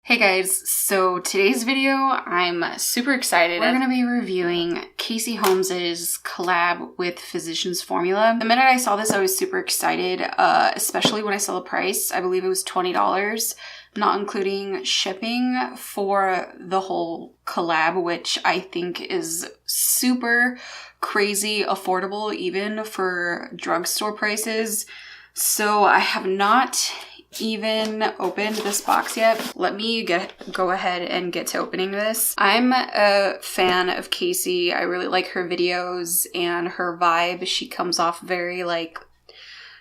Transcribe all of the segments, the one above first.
Hey guys, so today's video, I'm super excited. We're gonna be reviewing Casey Holmes's collab with Physicians Formula. The minute I saw this, I was super excited, especially when I saw the price. I believe it was $20, not including shipping for the whole collab, which I think is super crazy affordable even for drugstore prices. So I have not even opened this box yet. Let me go ahead and get to opening this. I'm a fan of Casey. I really like her videos and her vibe. She comes off very like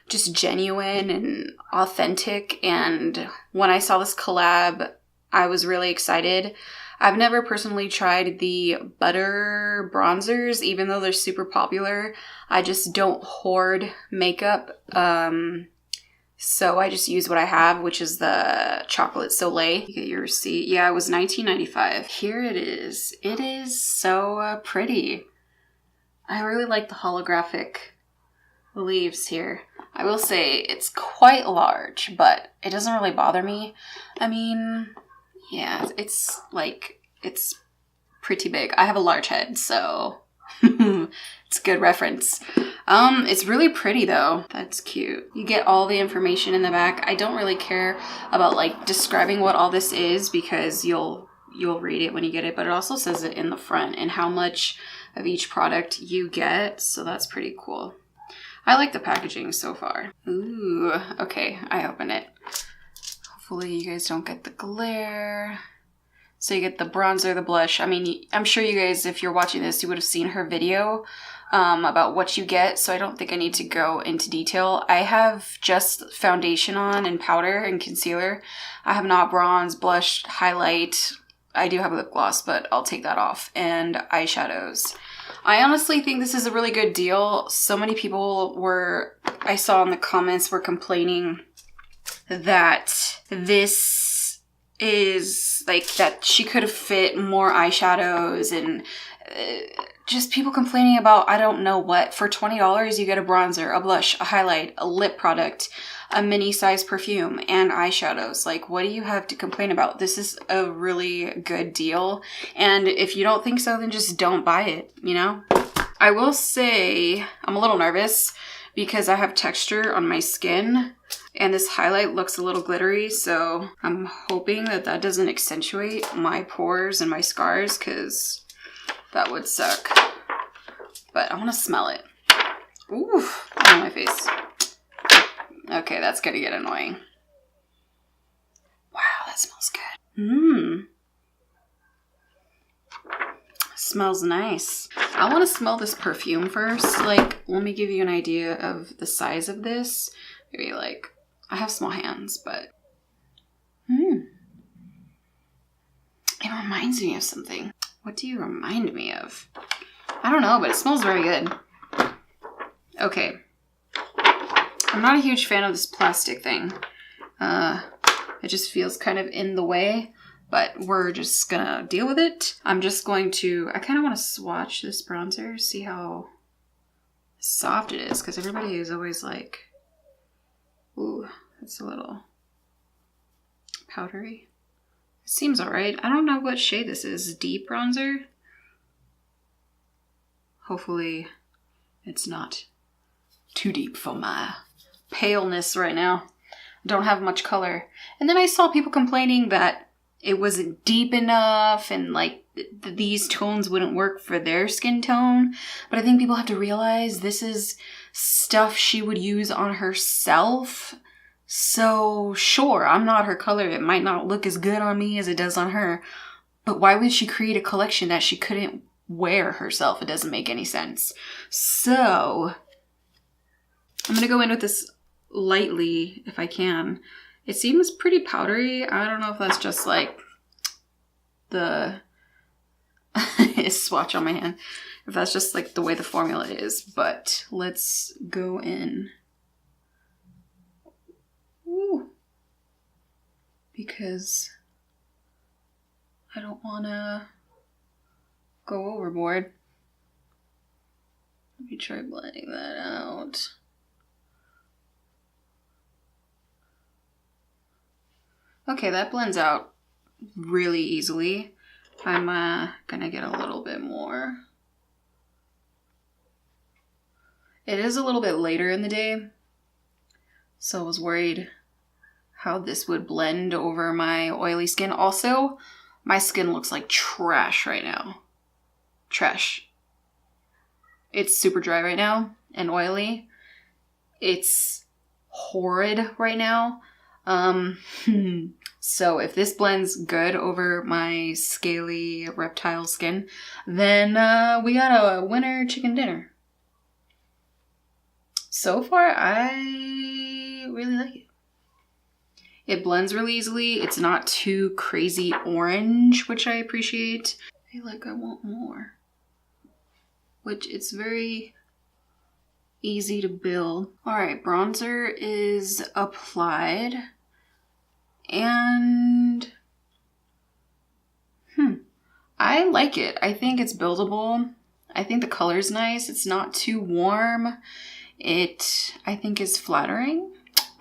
just genuine and authentic, and when I saw this collab, I was really excited. I've never personally tried the butter bronzers, even though they're super popular. I just don't hoard makeup. So I just use what I have, which is the Chocolate Soleil. You get your receipt. Yeah, it was $19.95. Here it is. It is so pretty. I really like the holographic leaves here. I will say it's quite large, but it doesn't really bother me. I mean, yeah, it's pretty big. I have a large head, so it's a good reference. It's really pretty though. That's cute. You get all the information in the back. I don't really care about like describing what all this is because you'll read it when you get it, but it also says it in the front and how much of each product you get, so that's pretty cool. I like the packaging so far. Ooh, okay, I open it. Hopefully you guys don't get the glare. So you get the bronzer, the blush. I mean, I'm sure you guys, if you're watching this, you would have seen her video about what you get, so I don't think I need to go into detail. I have just foundation on and powder and concealer. I have not bronze, blush, highlight. I do have a lip gloss, but I'll take that off. And eyeshadows. I honestly think this is a really good deal. So many people I saw in the comments were complaining that this is like that she could have fit more eyeshadows and just people complaining about I don't know what. For $20 you get a bronzer, a blush, a highlight, a lip product, a mini size perfume, and eyeshadows. Like, what do you have to complain about? This is a really good deal, and if you don't think so, then just don't buy it, you know? I will say I'm a little nervous because I have texture on my skin and this highlight looks a little glittery, so I'm hoping that that doesn't accentuate my pores and my scars because that would suck. But I want to smell it. Ooh, on my face. Okay, that's gonna get annoying. Wow, that smells good. Smells nice. I want to smell this perfume first. Like, let me give you an idea of the size of this. Maybe like, I have small hands, but it reminds me of something. What do you remind me of? I don't know, but it smells very good. Okay. I'm not a huge fan of this plastic thing. It just feels kind of in the way, but we're just gonna deal with it. I'm just going to, I kind of want to swatch this bronzer, see how soft it is, because everybody is always like, ooh, that's a little powdery. It seems alright. I don't know what shade this is. Deep bronzer? Hopefully it's not too deep for my paleness right now. Don't have much color. And then I saw people complaining that it wasn't deep enough and like these tones wouldn't work for their skin tone. But I think people have to realize this is stuff she would use on herself. So sure, I'm not her color. It might not look as good on me as it does on her. But why would she create a collection that she couldn't wear herself? It doesn't make any sense. So I'm gonna go in with this lightly if I can. It seems pretty powdery. I don't know if that's just like the swatch on my hand. If that's just like the way the formula is, but let's go in. Ooh. Because I don't want to go overboard. Let me try blending that out. Okay, that blends out really easily. I'm gonna get a little bit more. It is a little bit later in the day, so I was worried how this would blend over my oily skin. Also, my skin looks like trash right now. Trash. It's super dry right now and oily. It's horrid right now. So if this blends good over my scaly reptile skin, then we got a winner chicken dinner. So far, I really like it. It blends really easily. It's not too crazy orange, which I appreciate. I feel like I want more. Which it's very easy to build. All right, bronzer is applied. And I like it. I think it's buildable. I think the color's nice. It's not too warm. I think is flattering.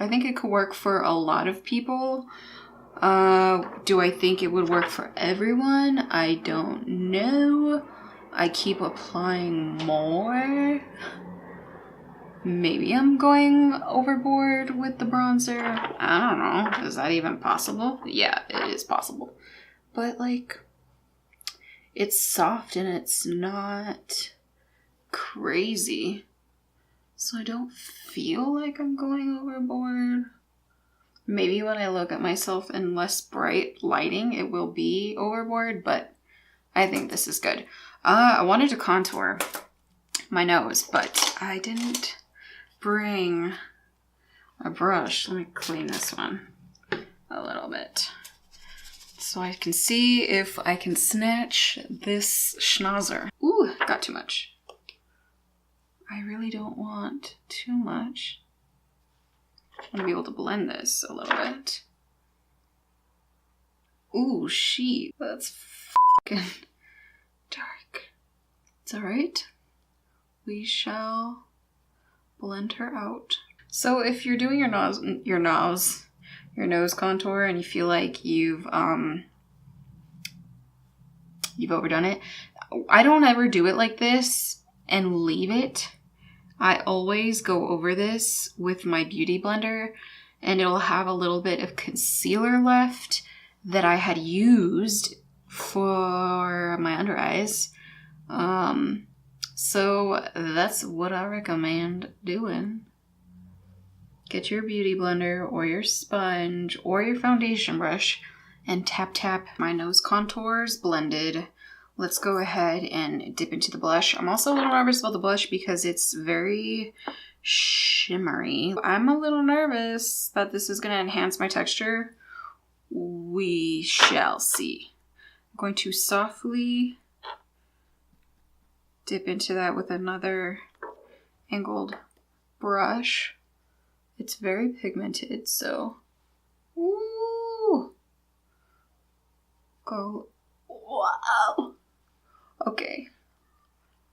I think it could work for a lot of people. Do I think it would work for everyone? I don't know. I keep applying more. Maybe I'm going overboard with the bronzer. I don't know. Is that even possible? Yeah, it is possible. But like, it's soft and it's not crazy. So I don't feel like I'm going overboard. Maybe when I look at myself in less bright lighting, it will be overboard, but I think this is good. I wanted to contour my nose, but I didn't bring a brush. Let me clean this one a little bit so I can see if I can snatch this schnauzer. Ooh, got too much. I really don't want too much. I want to be able to blend this a little bit. Ooh, that's fucking dark. It's alright. We shall blend her out. So if you're doing your nose contour and you feel like you've overdone it, I don't ever do it like this and leave it. I always go over this with my beauty blender and it'll have a little bit of concealer left that I had used for my under eyes. So that's what I recommend doing. Get your beauty blender or your sponge or your foundation brush and tap my nose contours blended. Let's go ahead and dip into the blush. I'm also a little nervous about the blush because it's very shimmery. I'm a little nervous that this is going to enhance my texture. We shall see. I'm going to softly dip into that with another angled brush. It's very pigmented, so ooh, go. Wow. Okay,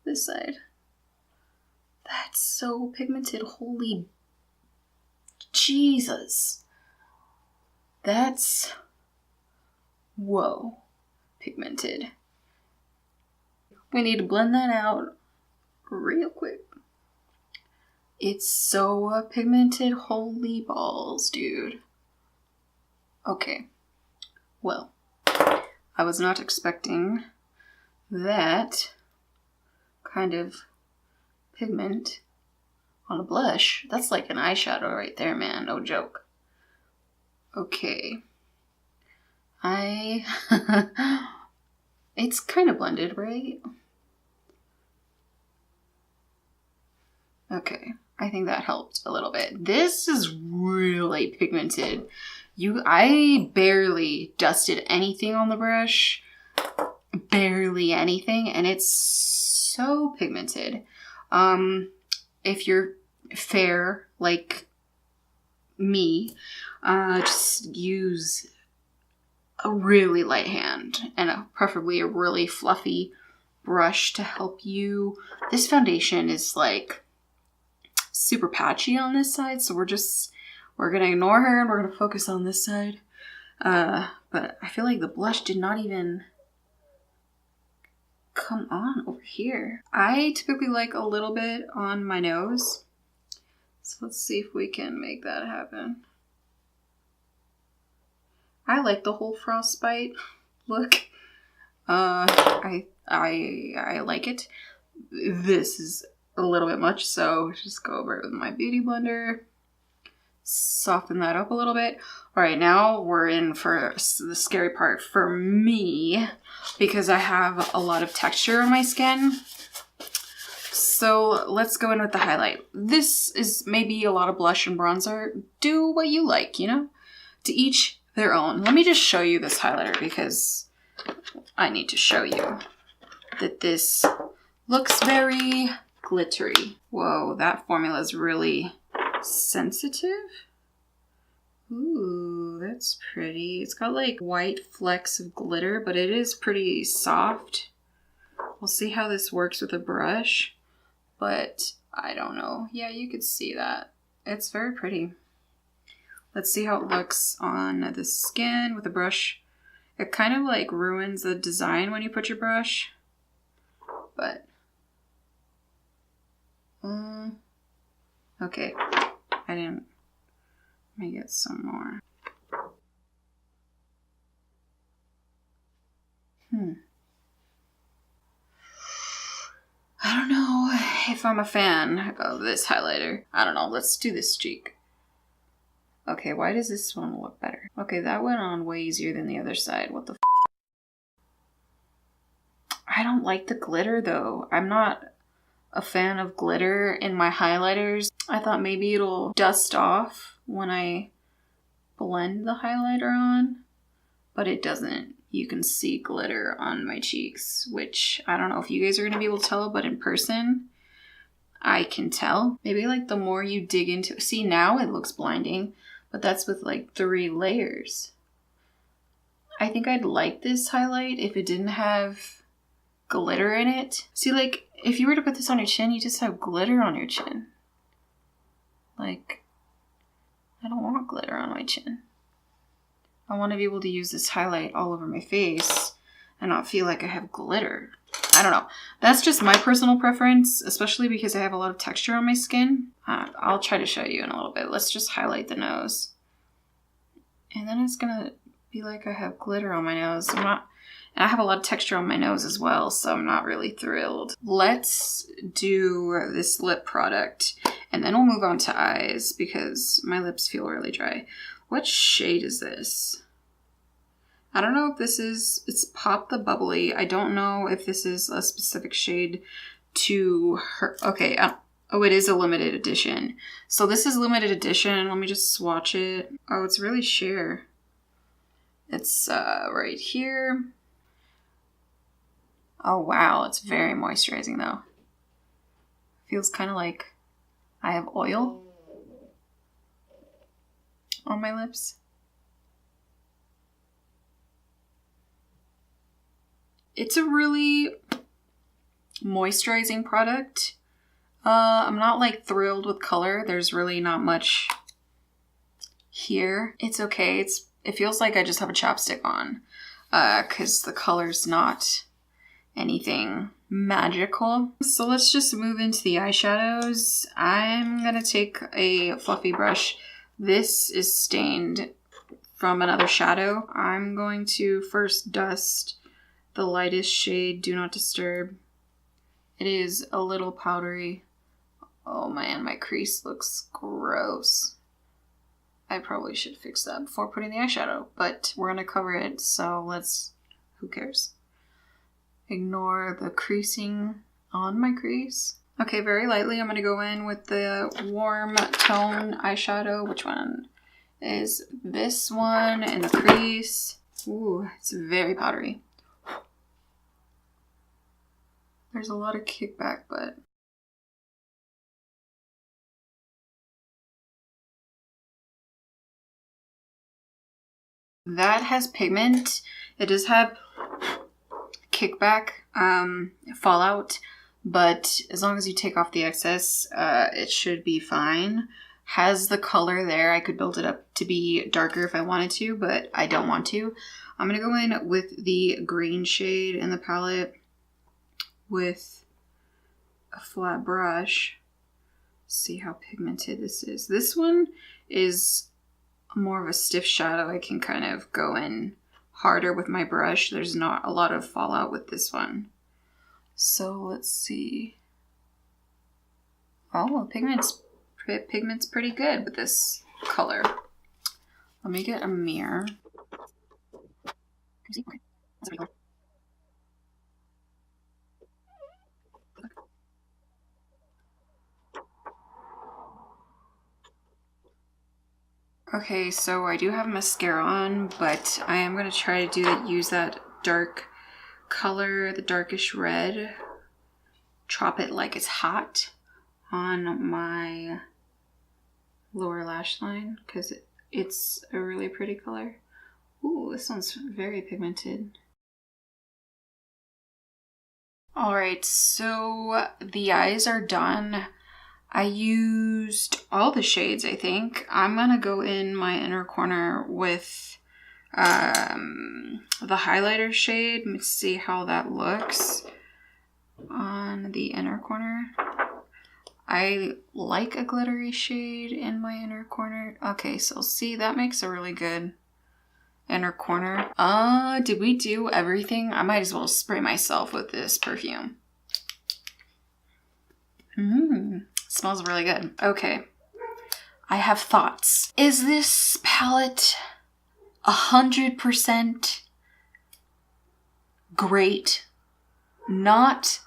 this side. That's so pigmented. Holy Jesus. That's, whoa, pigmented. We need to blend that out real quick. It's so pigmented. Holy balls, dude. Okay, well, I was not expecting that kind of pigment on a blush. That's like an eyeshadow right there, man. No joke. Okay. It's kind of blended, right? Okay. I think that helped a little bit. This is really pigmented. I barely dusted anything on the brush. Barely anything, and it's so pigmented. If you're fair like me, just use a really light hand and preferably a really fluffy brush to help you. This foundation is like super patchy on this side, so we're gonna ignore her and we're gonna focus on this side. but I feel like the blush did not even come on over here. I typically like a little bit on my nose. So let's see if we can make that happen. I like the whole frostbite look. I like it. This is a little bit much, so just go over it with my beauty blender. Soften that up a little bit. All right, now we're in for the scary part for me because I have a lot of texture on my skin. So let's go in with the highlight. This is maybe a lot of blush and bronzer. Do what you like, you know? To each their own. Let me just show you this highlighter because I need to show you that this looks very glittery. Whoa, that formula is really sensitive. Ooh, that's pretty. It's got like white flecks of glitter, but it is pretty soft. We'll see how this works with a brush, but I don't know. Yeah, you could see that. It's very pretty. Let's see how it looks on the skin with a brush. It kind of like ruins the design when you put your brush, but okay. Let me get some more. I don't know if I'm a fan of this highlighter. I don't know. Let's do this cheek. Okay, why does this one look better? Okay, that went on way easier than the other side. What the f? I don't like the glitter though. I'm not a fan of glitter in my highlighters. I thought maybe it'll dust off when I blend the highlighter on, but it doesn't. You can see glitter on my cheeks, which I don't know if you guys are going to be able to tell, but in person, I can tell. Maybe like the more you dig into it. See, now it looks blinding, but that's with like 3 layers. I think I'd like this highlight if it didn't have glitter in it. See, like if you were to put this on your chin, you just have glitter on your chin. Like, I don't want glitter on my chin. I want to be able to use this highlight all over my face and not feel like I have glitter. I don't know. That's just my personal preference, especially because I have a lot of texture on my skin. I'll try to show you in a little bit. Let's just highlight the nose. And then it's going to be like I have glitter on my nose. And I have a lot of texture on my nose as well, so I'm not really thrilled. Let's do this lip product, and then we'll move on to eyes because my lips feel really dry. What shade is this? I don't know if this is, it's Pop the Bubbly. I don't know if this is a specific shade to her. Okay, oh, it is a limited edition. So this is limited edition. Let me just swatch it. Oh, it's really sheer. It's right here. Oh, wow. It's very moisturizing though. Feels kind of like I have oil on my lips. It's a really moisturizing product. I'm not like thrilled with color. There's really not much here. It's okay. It feels like I just have a chapstick on because the color's not anything magical. So let's just move into the eyeshadows. I'm gonna take a fluffy brush. This is stained from another shadow. I'm going to first dust the lightest shade, Do Not Disturb. It is a little powdery. Oh man, my crease looks gross. I probably should fix that before putting the eyeshadow, but we're gonna cover it, so who cares? Ignore the creasing on my crease. Okay, very lightly, I'm gonna go in with the warm tone eyeshadow. Which one is this one in the crease? Ooh, it's very powdery. There's a lot of kickback, but that has pigment. It does have kickback, fallout, but as long as you take off the excess, it should be fine. Has the color there. I could build it up to be darker if I wanted to, but I don't want to. I'm going to go in with the green shade in the palette with a flat brush. See how pigmented this is. This one is more of a stiff shadow. I can kind of go in harder with my brush. There's not a lot of fallout with this one. So let's see. Oh, pigment's pretty good with this color. Let me get a mirror. Okay, so I do have mascara on, but I am going to try to use that dark color, the darkish red, Drop It Like It's Hot on my lower lash line because it's a really pretty color. Ooh, this one's very pigmented. Alright, so the eyes are done. I used all the shades, I think. I'm gonna go in my inner corner with the highlighter shade. Let's see how that looks on the inner corner. I like a glittery shade in my inner corner. Okay, so see, that makes a really good inner corner. Did we do everything? I might as well spray myself with this perfume. Smells really good. Okay, I have thoughts. Is this palette 100% great? Not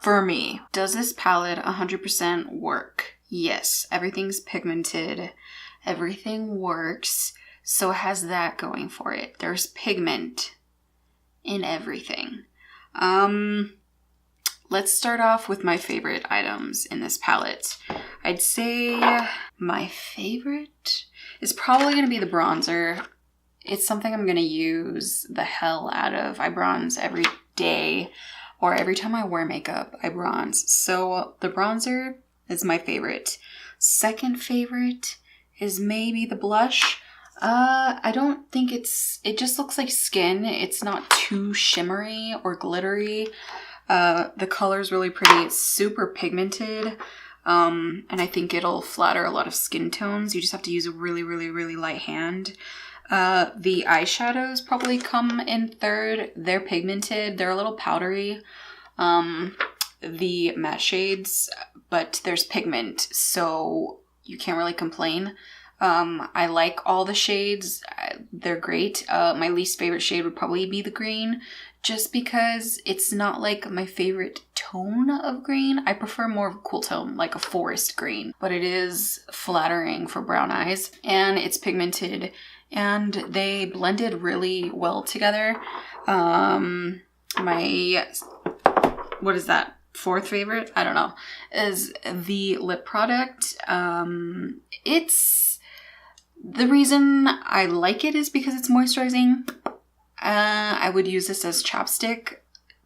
for me. Does this palette 100% work? Yes, everything's pigmented. Everything works. So it has that going for it. There's pigment in everything. Let's start off with my favorite items in this palette. I'd say my favorite is probably going to be the bronzer. It's something I'm going to use the hell out of. I bronze every day, or every time I wear makeup, I bronze. So the bronzer is my favorite. Second favorite is maybe the blush. I don't think it just looks like skin. It's not too shimmery or glittery. The color's really pretty. It's super pigmented. And I think it'll flatter a lot of skin tones. You just have to use a really, really, really light hand. The eyeshadows probably come in third. They're pigmented. They're a little powdery. The matte shades, but there's pigment, so you can't really complain. I like all the shades. They're great. My least favorite shade would probably be the green, just because it's not like my favorite tone of green. I prefer more of a cool tone, like a forest green, but it is flattering for brown eyes, and it's pigmented, and they blended really well together. What is that? Fourth favorite? I don't know. Is the lip product. It's the reason I like it is because it's moisturizing. I would use this as chapstick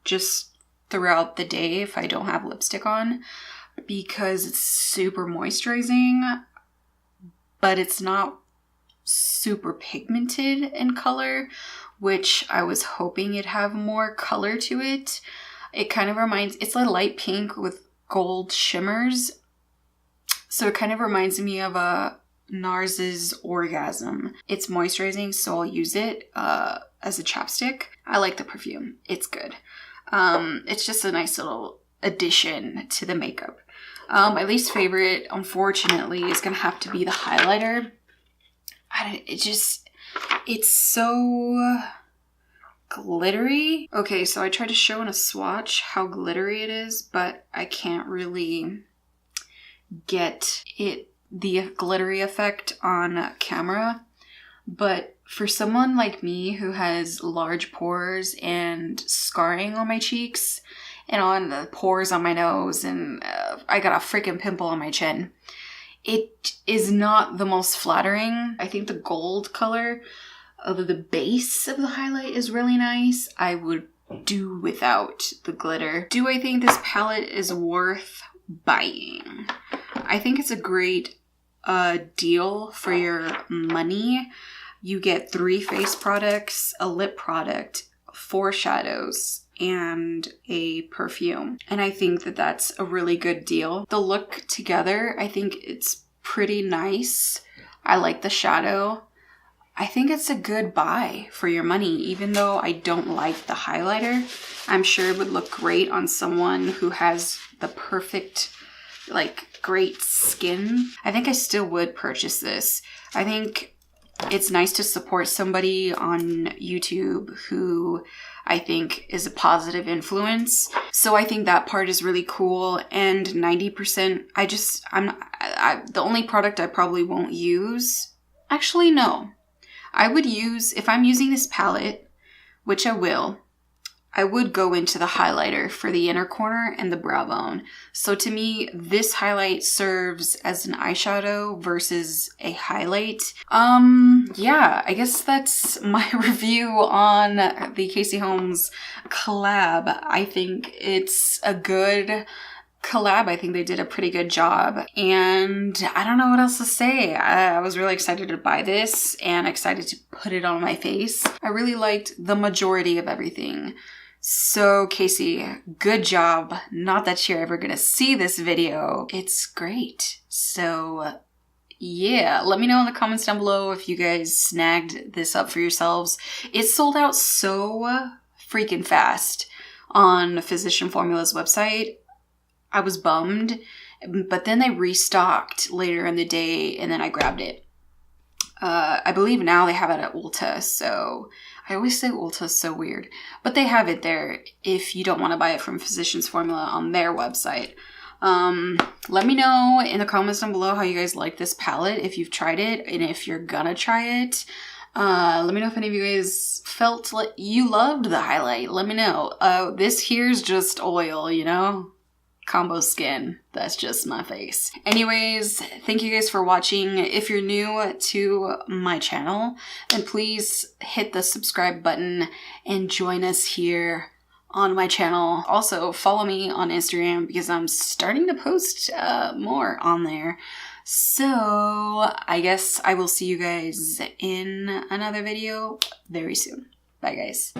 just throughout the day if I don't have lipstick on, because it's super moisturizing, but it's not super pigmented in color, which I was hoping it'd have more color to it. It kind of reminds, it's a light pink with gold shimmers, so it kind of reminds me of a NARS's Orgasm. It's moisturizing, so I'll use it as a chapstick. I like the perfume. It's good. It's just a nice little addition to the makeup. My least favorite, unfortunately, is going to have to be the highlighter. It's so glittery. Okay, so I tried to show in a swatch how glittery it is, but I can't really get the glittery effect on camera. But for someone like me who has large pores and scarring on my cheeks and on the pores on my nose, and I got a freaking pimple on my chin, it is not the most flattering. I think the gold color of the base of the highlight is really nice. I would do without the glitter. Do I think this palette is worth buying? I think it's a great deal for your money, you get 3 face products, a lip product, 4 shadows, and a perfume. And I think that that's a really good deal. The look together, I think it's pretty nice. I like the shadow. I think it's a good buy for your money, even though I don't like the highlighter. I'm sure it would look great on someone who has the perfect, like, great skin. I think I still would purchase this. I think it's nice to support somebody on YouTube who I think is a positive influence. So I think that part is really cool. And 90%, the only product I probably won't use, actually no. I would use, if I'm using this palette, which I will, I would go into the highlighter for the inner corner and the brow bone. So to me, this highlight serves as an eyeshadow versus a highlight. Yeah, I guess that's my review on the Casey Holmes collab. I think it's a good collab. I think they did a pretty good job, and I don't know what else to say. I was really excited to buy this and excited to put it on my face. I really liked the majority of everything. So Casey, good job. Not that you're ever gonna see this video. It's great. So yeah, let me know in the comments down below if you guys snagged this up for yourselves. It sold out so freaking fast on Physician Formula's website. I was bummed, but then they restocked later in the day and then I grabbed it. I believe now they have it at Ulta, so I always say Ulta is so weird, but they have it there if you don't want to buy it from Physicians Formula on their website. Let me know in the comments down below how you guys like this palette, if you've tried it and if you're gonna try it. Let me know if any of you guys felt like you loved the highlight. Let me know. This here's just oil, you know? Combo skin. That's just my face. Anyways, thank you guys for watching. If you're new to my channel, then please hit the subscribe button and join us here on my channel. Also, follow me on Instagram because I'm starting to post more on there. So I guess I will see you guys in another video very soon. Bye guys.